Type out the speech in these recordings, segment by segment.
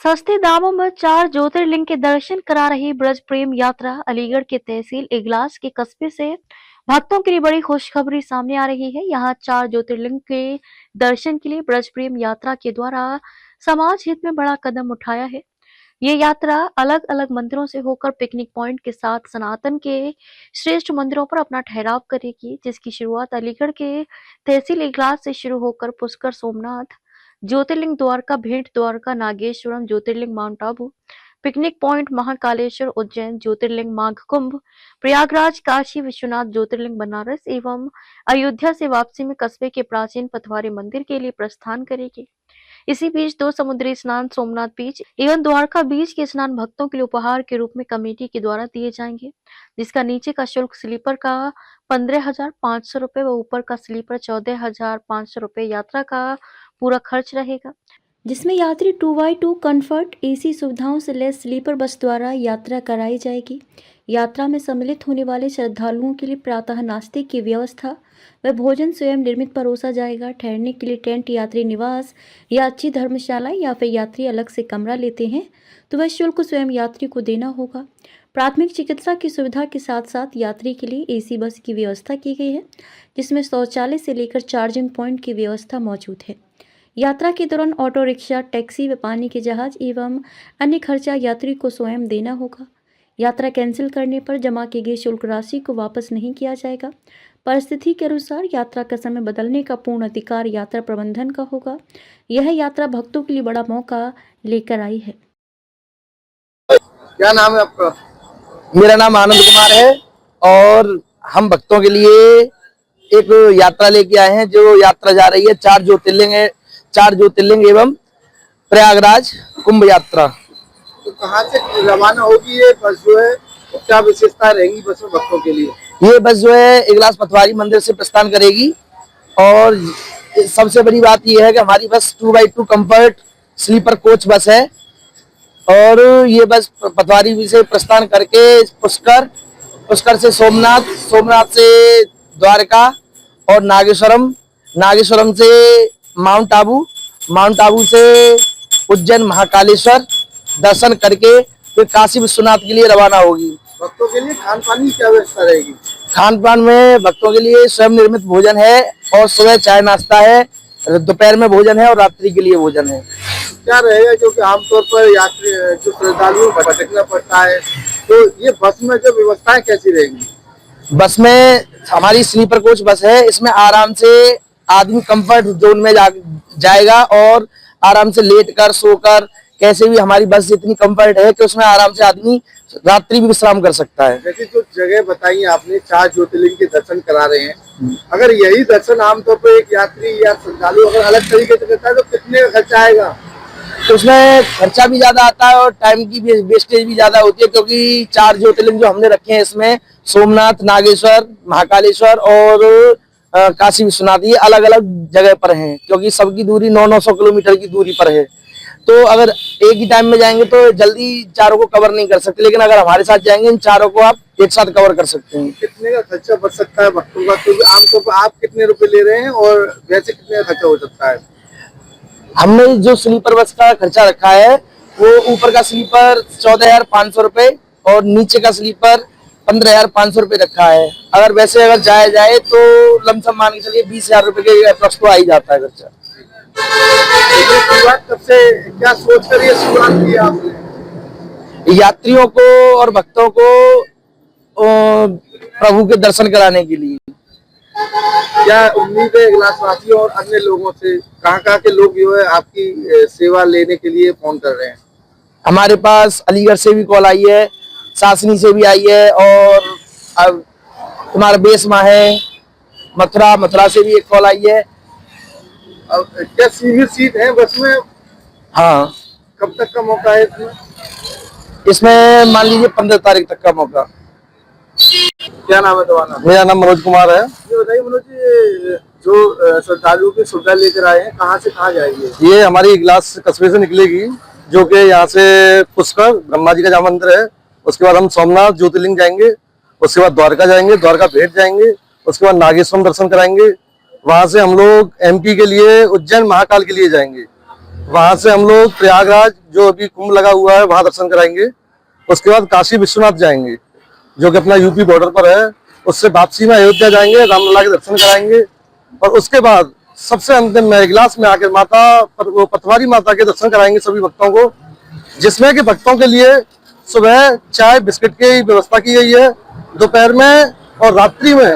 सस्ते दामों में 4 ज्योतिर्लिंग के दर्शन करा रही ब्रज प्रेम यात्रा। अलीगढ़ के तहसील इगलास के कस्बे से भक्तों के लिए बड़ी खुशखबरी सामने आ रही है। यहाँ 4 ज्योतिर्लिंग के दर्शन के लिए ब्रज प्रेम यात्रा के द्वारा समाज हित में बड़ा कदम उठाया है। ये यात्रा अलग अलग मंदिरों से होकर पिकनिक पॉइंट के साथ सनातन के श्रेष्ठ मंदिरों पर अपना ठहराव करेगी, जिसकी शुरुआत अलीगढ़ के तहसील इगलास से शुरू होकर Pushkar, Somnath jyotirlinga, Dwarka, Bet Dwarka, Nageshwaram jyotirlinga, Mount Abu picnic point, Mahakaleshwar, Ujjain jyotirlinga, Magh Kumbh, Prayagraj, Kashi Vishwanath jyotirlinga, Banaras एवं अयोध्या से वापसी में कस्बे के प्राचीन पथवारी मंदिर के लिए प्रस्थान करेगी। इसी बीच 2 समुद्री स्नान सोमनाथ बीच एवं द्वारका बीच के स्नान भक्तों के लिए उपहार के रूप में कमेटी के द्वारा दिए जाएंगे, जिसका नीचे का शुल्क स्लीपर का 15,500 रुपए व ऊपर का स्लीपर 14,500 रुपए यात्रा का पूरा खर्च रहेगा, जिसमें यात्री 2x2 कंफर्ट एसी सुविधाओं से लैस स्लीपर बस द्वारा यात्रा कराई जाएगी। यात्रा में सम्मिलित होने वाले श्रद्धालुओं के लिए प्रातः नाश्ते की व्यवस्था व भोजन स्वयं निर्मित परोसा जाएगा। ठहरने के लिए टेंट, यात्री निवास या अच्छी धर्मशाला या फिर यात्री अलग से कमरा लेते हैं तो वह शुल्क स्वयं यात्री को देना होगा। प्राथमिक चिकित्सा की सुविधा के साथ साथ यात्री के लिए एसी बस की व्यवस्था की गई है, जिसमें शौचालय से लेकर चार्जिंग पॉइंट की व्यवस्था मौजूद है। यात्रा के दौरान ऑटो रिक्शा, टैक्सी व पानी के जहाज एवं अन्य खर्चा यात्री को स्वयं देना होगा। यात्रा कैंसिल करने पर जमा की गई शुल्क राशि को वापस नहीं किया जाएगा। परिस्थिति के अनुसार यात्रा का समय बदलने का पूर्ण अधिकार यात्रा प्रबंधन का होगा। यह यात्रा भक्तों के लिए बड़ा मौका लेकर आई है। क्या नाम है आपका? मेरा नाम आनंद कुमार है और हम भक्तों के लिए एक यात्रा लेके आए हैं। जो यात्रा जा रही है 4 ज्योतिर्लिंग एवं प्रयागराज कुंभ यात्रा। तो कहाँ से रवाना होगी ये बस जो है, तो क्या विशेषता रहेगी बस में भक्तों के लिए? ये बस जो है इगलास पथवारी मंदिर से प्रस्थान करेगी और सबसे बड़ी बात यह है कि हमारी बस 2x2 comfort sleeper coach bus है और ये बस पथवारी से प्रस्थान करके पुष्कर से सोमनाथ, सोमनाथ से द्वारका और नागेश्वरम से माउंट आबू से उज्जैन, महाकालेश्वर दर्शन करके फिर काशी विश्वनाथ के लिए रवाना होगी। भक्तों के लिए खान पान की क्या व्यवस्था रहेगी? खान पान में भक्तों के लिए स्वयं निर्मित भोजन है और सुबह चाय नाश्ता है, दोपहर में भोजन है और रात्रि के लिए भोजन है। क्या रहेगा जो कि आमतौर पर यात्री जो श्रद्धालुओं को भटकना पड़ता है, तो ये बस में जो व्यवस्थाएं कैसी रहेंगी? बस में हमारी स्लीपर कोच बस है, इसमें आराम से आदमी कंफर्ट जोन में जाएगा और आराम से लेटकर सोकर कैसे भी हमारी बस इतनी कंफर्ट है कि उसमें आराम से आदमी रात्रि भी विश्राम कर सकता है। जैसे जो जगह बताई आपने 4 ज्योतिर्लिंग के दर्शन करा रहे हैं, अगर यही दर्शन आमतौर पर एक यात्री या श्रद्धालु अगर अलग तरीके से करता है तो कितने खर्चा आएगा? तो उसमें खर्चा भी ज्यादा आता है और टाइम की भी वेस्टेज भी ज्यादा होती है, क्योंकि 4 ज्योतिर्लिंग जो हमने रखे हैं इसमें सोमनाथ, नागेश्वर, महाकालेश्वर और काशी विश्वनाथ ये अलग अलग जगह पर हैं, क्योंकि सबकी दूरी 900 किलोमीटर की दूरी पर है। तो अगर एक ही टाइम में जाएंगे तो जल्दी चारों को कवर नहीं कर सकते, लेकिन अगर हमारे साथ जाएंगे इन चारों को आप एक साथ कवर कर सकते हैं। कितने का खर्चा बच सकता है भक्तों का? तो आमतौर पर आप कितने रुपए ले रहे हैं और वैसे कितने का खर्चा हो सकता है? हमने जो स्लीपर बस का खर्चा रखा है वो ऊपर का स्लीपर 14,500 रुपए और नीचे का स्लीपर 15,500 रुपए रखा है। अगर जाया जाए तो लमसम मान के चलिए 20,000 रुपए के अप्रॉक्स तो आ ही जाता है खर्चा। तब से क्या सोच कर ये शुरुआत की आपने? यात्रियों को और भक्तों को प्रभु के दर्शन कराने के लिए। क्या उम्मीद है इगलासवासियों और अन्य लोगों से? कहाँ के लोग जो है आपकी सेवा लेने के लिए फोन कर रहे हैं? हमारे पास अलीगढ़ से भी कॉल आई है, सासनी से भी आई है और अब तुम्हारा बेसमा है, मथुरा से भी एक कॉल आई है। अब क्या सीनियर सीट है बस में? हाँ। कब तक का मौका है इसमें? मान लीजिए 15 तारीख तक का मौका। क्या नाम है तुम्हारा? मेरा नाम मनोज कुमार है। ये बताइए मनोज जी, जो श्रद्धालुओं की सुविधा लेकर आए हैं कहाँ से कहाँ जाएंगे? ये हमारी इगलास कस्बे से निकलेगी, जो कि यहाँ से पुष्कर ब्रह्मा जी का जहाँ मंदिर है, उसके बाद हम सोमनाथ ज्योतिर्लिंग जाएंगे, उसके बाद द्वारका जाएंगे, द्वारका भेंट जाएंगे, उसके बाद नागेश्वरम दर्शन कराएंगे। वहां से हम लोग एमपी के लिए उज्जैन महाकाल के लिए जाएंगे। वहां से हम लोग प्रयागराज जो अभी कुंभ लगा हुआ है वहां दर्शन कराएंगे। उसके बाद काशी विश्वनाथ जाएंगे जो कि अपना यूपी बॉर्डर पर है। उससे वापसी में अयोध्या जाएंगे, रामलला के दर्शन कराएंगे और उसके बाद सबसे अंतिम में इगलास में आकर वो पतवारी माता के दर्शन कराएंगे सभी भक्तों को, जिसमें कि भक्तों के लिए सुबह चाय बिस्किट की व्यवस्था की गई है। दोपहर में और रात्रि में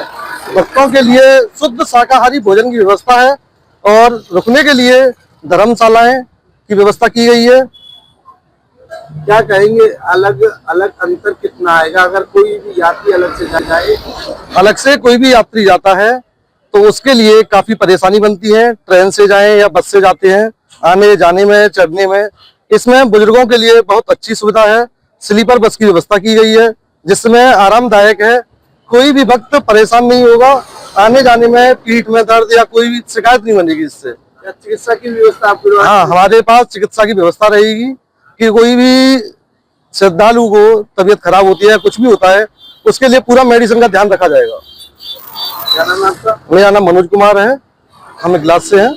भक्तों के लिए शुद्ध शाकाहारी भोजन की व्यवस्था है और रुकने के लिए धर्मशालाएं की व्यवस्था की गई है। क्या कहेंगे, अलग अलग अंतर कितना आएगा अगर कोई भी यात्री अलग से जाए? अलग से कोई भी यात्री जाता है तो उसके लिए काफी परेशानी बनती है। ट्रेन से जाएं या बस से जाते हैं, आने जाने में चढ़ने में इसमें बुजुर्गों के लिए बहुत अच्छी सुविधा है। स्लीपर बस की व्यवस्था की गई है जिसमें आरामदायक है, कोई भी भक्त परेशान नहीं होगा। आने जाने में पीठ में दर्द या कोई भी शिकायत नहीं बनेगी इससे। चिकित्सा की व्यवस्था आपके? हाँ, हमारे पास चिकित्सा की व्यवस्था रहेगी कि कोई भी श्रद्धालु को तबीयत खराब होती है, कुछ भी होता है, उसके लिए पूरा मेडिसिन का ध्यान रखा जाएगा। क्या नाम है आपका? मेरा नाम मनोज कुमार है, हम इगलास से हैं।